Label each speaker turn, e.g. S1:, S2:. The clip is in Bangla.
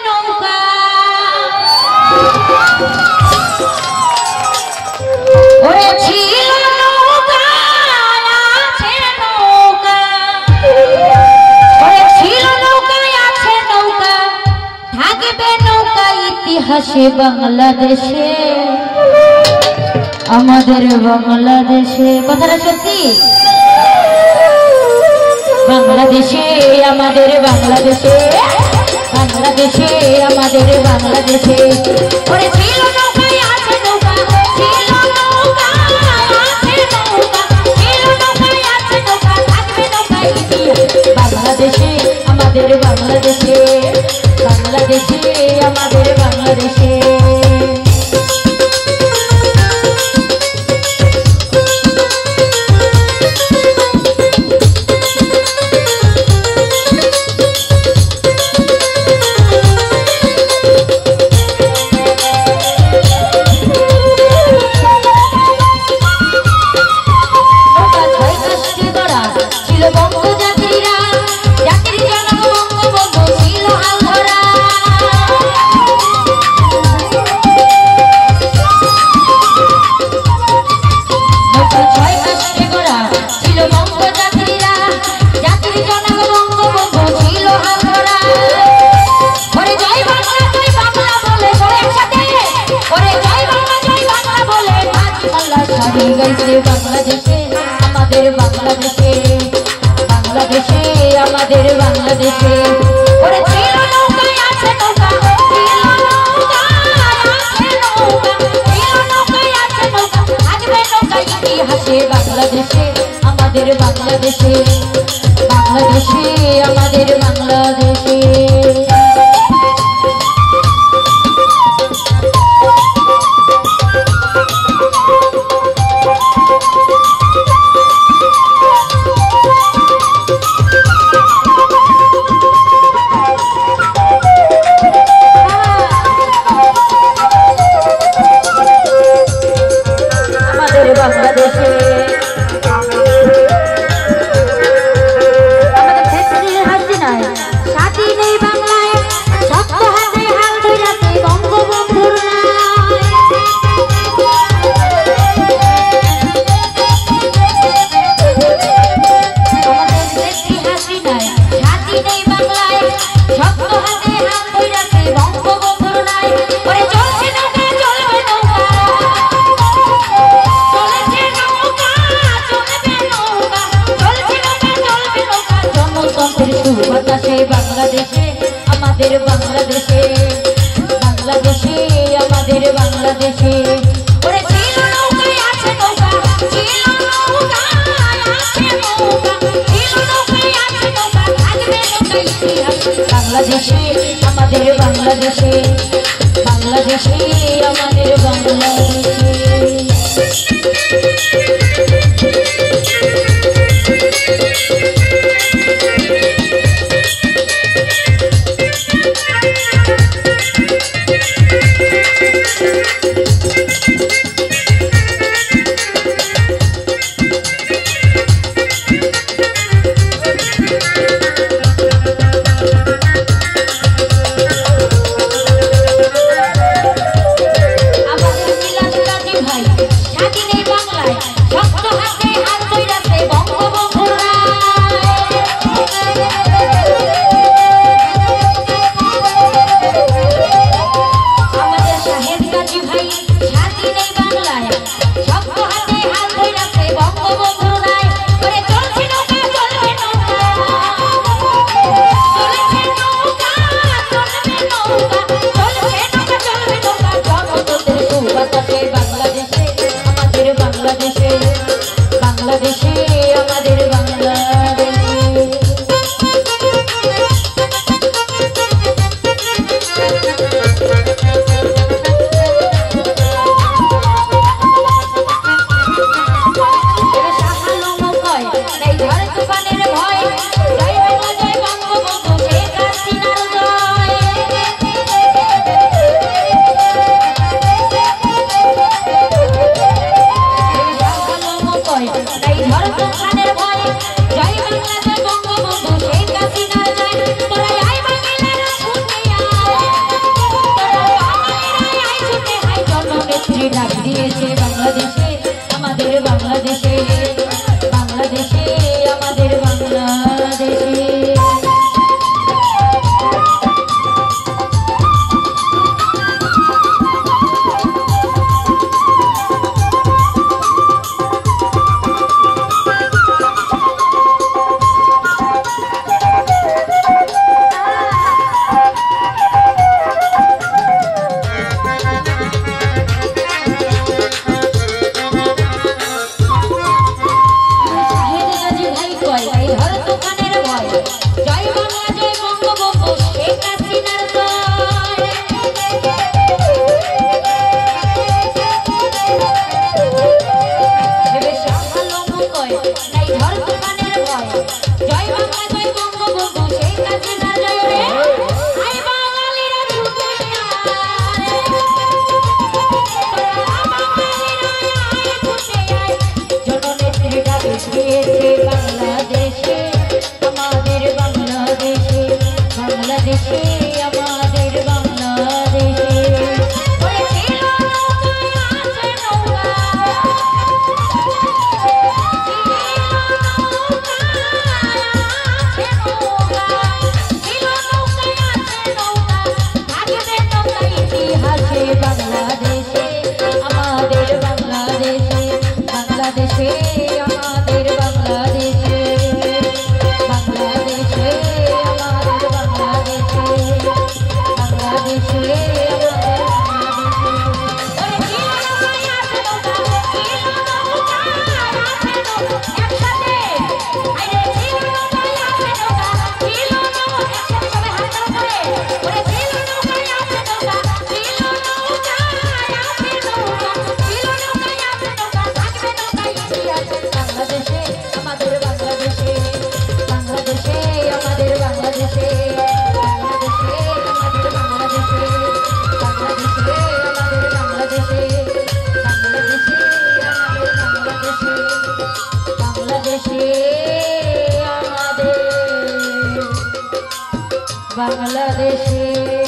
S1: নৌকা ওরে ছিল নৌকা আছে নৌকা ওরে ছিল নৌকা আছে নৌকা থাকবে নৌকা ইতিহাসে বাংলাদেশে আমাদের বাংলাদেশে কথাটা সত্যি বাংলাদেশে আমাদের বাংলাদেশে বাংলাদেশে আমাদের বাংলাদেশে ওরে ছিল নৌকা আছে নৌকা ছিল নৌকা আছে নৌকা ছিল নৌকা আছে নৌকা থাকবে নৌকা বাংলাদেশে আমাদের বাংলাদেশে বাংলাদেশে আমাদের বাংলাদেশে বাংলাদেশে আমাদের বাংলাদেশে বাংলাদেশে আমাদের বাংলাদেশে ওরে ছিল নৌকা আছে নৌকা ছিল নৌকা আছে নৌকা ছিল নৌকা আছে নৌকা থাকবে নৌকা ইতিহাসে বাংলাদেশে আমাদের বাংলাদেশে বাংলাদেশে আমাদের বাংলাদেশে বাংলাদেশে আমাদের বাংলাদেশে বাংলাদেশে আমাদের বাংলাদেশে ওরে ছিল নৌকা আছে নৌকা ছিল নৌকা আছে নৌকা ছিল নৌকা আছে নৌকা থাকবে নৌকা ইতিহাস বাংলাদেশে আমাদের বাংলাদেশে বাংলাদেশে আমাদের বাংলাদেশে ভাই স্বাধীন এই বাংলায় শক্ত হাতে ডাক দিয়েছে বাংলাদেশে আমাদের বাংলাদেশে বাংলাদেশে আমাদের বাংলাদেশে বাংলাদেশে